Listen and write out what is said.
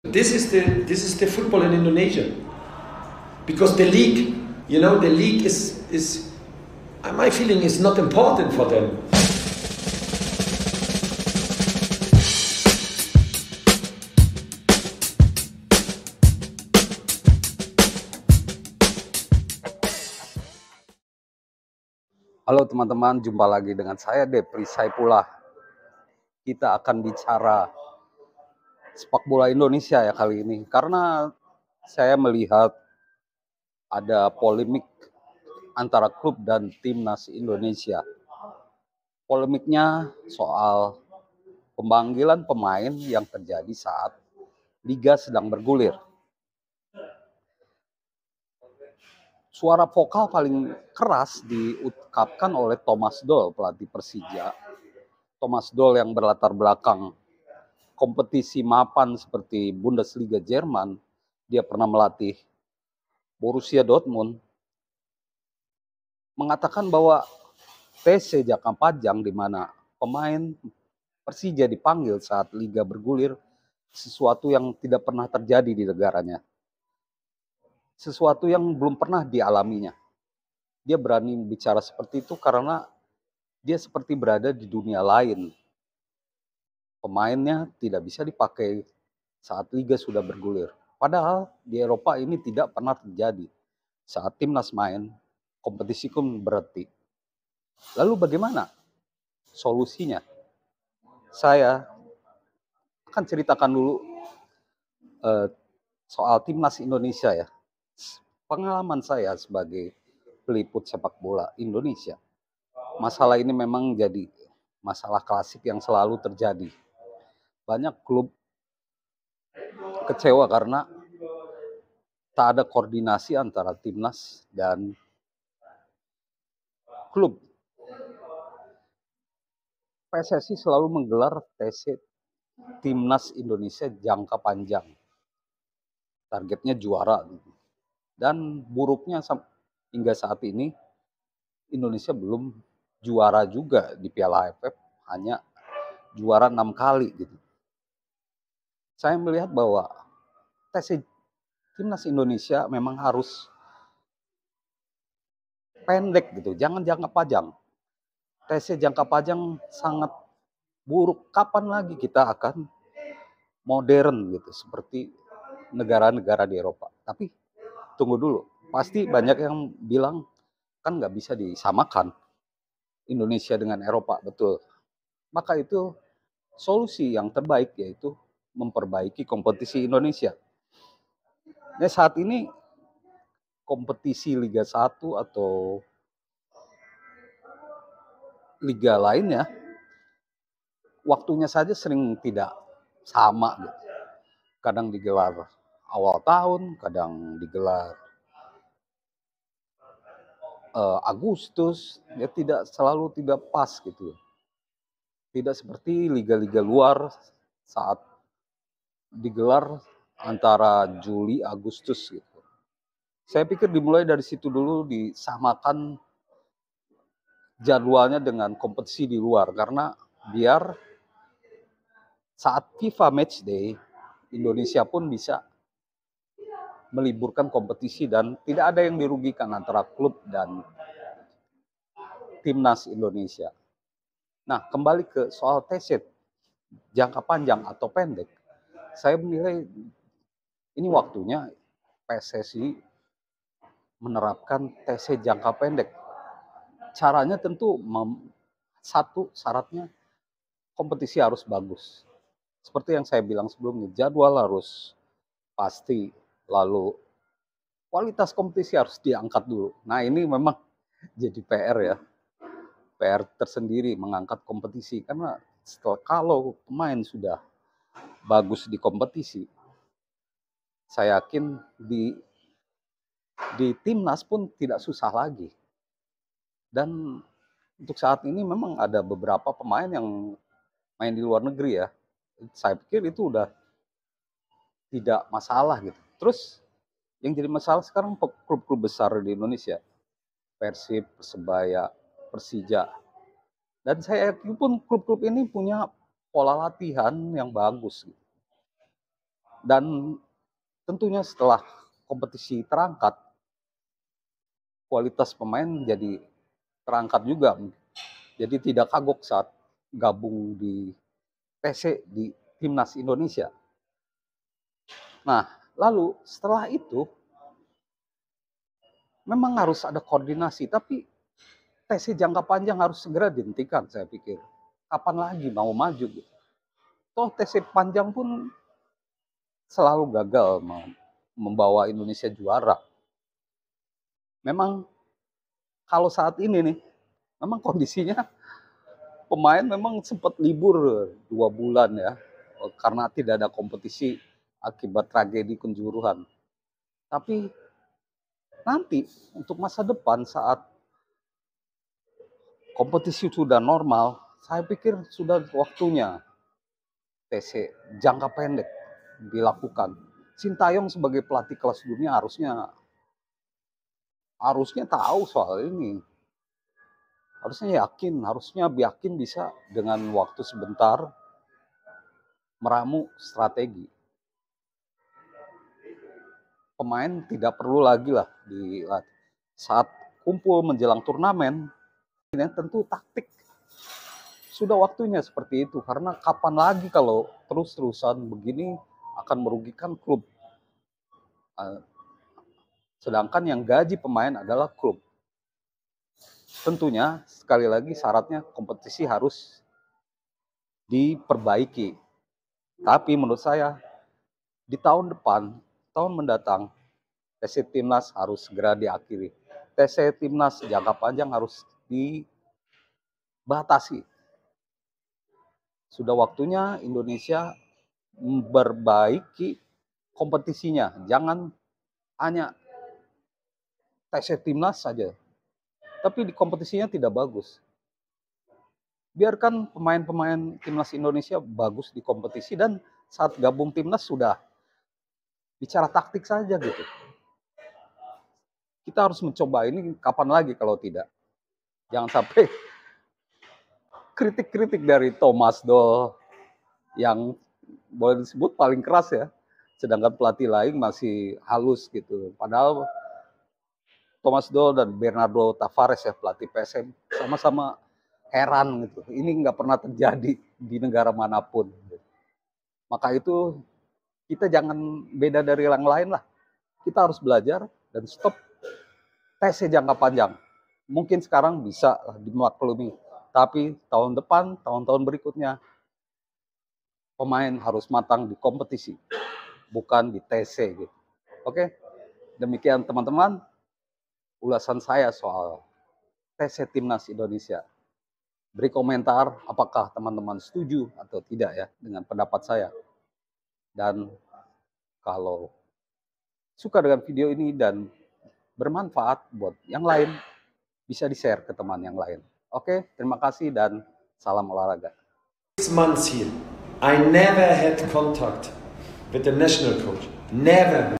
This is the football in Indonesia because the league, the league is my feeling is not important for them. Halo teman-teman, jumpa lagi dengan saya Depri Saipullah. Kita akan bicara sepak bola Indonesia ya kali ini. Karena saya melihat ada polemik antara klub dan timnas Indonesia. Polemiknya soal pemanggilan pemain yang terjadi saat Liga sedang bergulir. Suara vokal paling keras diungkapkan oleh Thomas Doll, pelatih Persija. Thomas Doll yang berlatar belakang kompetisi mapan seperti Bundesliga Jerman, dia pernah melatih Borussia Dortmund, mengatakan bahwa TC jangka panjang di mana pemain Persija dipanggil saat liga bergulir sesuatu yang tidak pernah terjadi di negaranya. Sesuatu yang belum pernah dialaminya. Dia berani bicara seperti itu karena dia seperti berada di dunia lain. Pemainnya tidak bisa dipakai saat liga sudah bergulir. Padahal di Eropa ini tidak pernah terjadi. Saat timnas main, kompetisi pun berhenti. Lalu bagaimana solusinya? Saya akan ceritakan dulu soal timnas Indonesia ya. Pengalaman saya sebagai peliput sepak bola Indonesia. Masalah ini memang jadi masalah klasik yang selalu terjadi. Banyak klub kecewa karena tak ada koordinasi antara timnas dan klub. PSSI selalu menggelar TC Timnas Indonesia jangka panjang. Targetnya juara. Dan buruknya hingga saat ini Indonesia belum juara juga di Piala AFF, hanya juara 6 kali gitu. Saya melihat bahwa TC Timnas Indonesia memang harus pendek gitu, jangan jangka panjang. TC jangka panjang sangat buruk. Kapan lagi kita akan modern gitu seperti negara-negara di Eropa? Tapi tunggu dulu, pasti banyak yang bilang kan nggak bisa disamakan Indonesia dengan Eropa, betul. Maka itu solusi yang terbaik yaitu memperbaiki kompetisi Indonesia. Nah, saat ini kompetisi Liga 1 atau liga lainnya waktunya saja sering tidak sama gitu. Kadang digelar awal tahun, kadang digelar Agustus, ya tidak pas gitu. Tidak seperti liga-liga luar saat digelar antara Juli Agustus gitu. Saya pikir dimulai dari situ dulu, disamakan jadwalnya dengan kompetisi di luar karena biar saat FIFA Matchday Indonesia pun bisa meliburkan kompetisi dan tidak ada yang dirugikan antara klub dan timnas Indonesia. Nah, kembali ke soal TC jangka panjang atau pendek, saya menilai ini waktunya PSSI menerapkan TC jangka pendek. Caranya tentu satu syaratnya kompetisi harus bagus. Seperti yang saya bilang sebelumnya, jadwal harus pasti, lalu kualitas kompetisi harus diangkat dulu. Nah, ini memang jadi PR ya. PR tersendiri mengangkat kompetisi karena kalau pemain sudah bagus di kompetisi, saya yakin di timnas pun tidak susah lagi. Dan untuk saat ini memang ada beberapa pemain yang main di luar negeri ya. Saya pikir itu udah tidak masalah gitu. Terus yang jadi masalah sekarang klub-klub besar di Indonesia, Persib, Persebaya, Persija. Dan saya yakin pun klub-klub ini punya pola latihan yang bagus. Dan tentunya setelah kompetisi terangkat, kualitas pemain jadi terangkat juga. Jadi tidak kagok saat gabung di TC di Timnas Indonesia. Nah, lalu setelah itu memang harus ada koordinasi, tapi TC jangka panjang harus segera dihentikan, saya pikir. Kapan lagi mau maju gitu. Toh TC panjang pun selalu gagal membawa Indonesia juara. Memang kalau saat ini nih, memang kondisinya pemain memang sempat libur 2 bulan ya, karena tidak ada kompetisi akibat tragedi Kanjuruhan. Tapi nanti untuk masa depan saat kompetisi sudah normal, saya pikir sudah waktunya TC jangka pendek dilakukan. Sintayong sebagai pelatih kelas dunia harusnya tahu soal ini. Harusnya yakin bisa dengan waktu sebentar meramu strategi. Pemain tidak perlu lagi lah saat kumpul menjelang turnamen, ini tentu taktik. Sudah waktunya seperti itu, karena kapan lagi kalau terus-terusan begini akan merugikan klub. Sedangkan yang gaji pemain adalah klub. Tentunya sekali lagi syaratnya kompetisi harus diperbaiki. Tapi menurut saya di tahun depan, tahun mendatang, TC Timnas harus segera diakhiri. TC Timnas jangka panjang harus dibatasi. Sudah waktunya Indonesia memperbaiki kompetisinya. Jangan hanya TC Timnas saja, tapi di kompetisinya tidak bagus. Biarkan pemain-pemain Timnas Indonesia bagus di kompetisi, dan saat gabung Timnas sudah bicara taktik saja gitu. Kita harus mencoba ini, kapan lagi kalau tidak. Jangan sampai kritik-kritik dari Thomas Doll yang boleh disebut paling keras ya, sedangkan pelatih lain masih halus gitu. Padahal Thomas Doll dan Bernardo Tavares ya, pelatih PSM, sama-sama heran gitu. Ini nggak pernah terjadi di negara manapun. Maka itu kita jangan beda dari yang lain lah. Kita harus belajar dan stop TC jangka panjang. Mungkin sekarang bisa dimaklumi, tapi tahun depan, tahun-tahun berikutnya, pemain harus matang di kompetisi, bukan di TC gitu. Oke, demikian teman-teman ulasan saya soal TC Timnas Indonesia. Beri komentar apakah teman-teman setuju atau tidak ya dengan pendapat saya. Dan kalau suka dengan video ini dan bermanfaat buat yang lain, bisa di-share ke teman yang lain. Oke, terima kasih dan salam olahraga. 6 months here, I never had contact with the national coach. Never.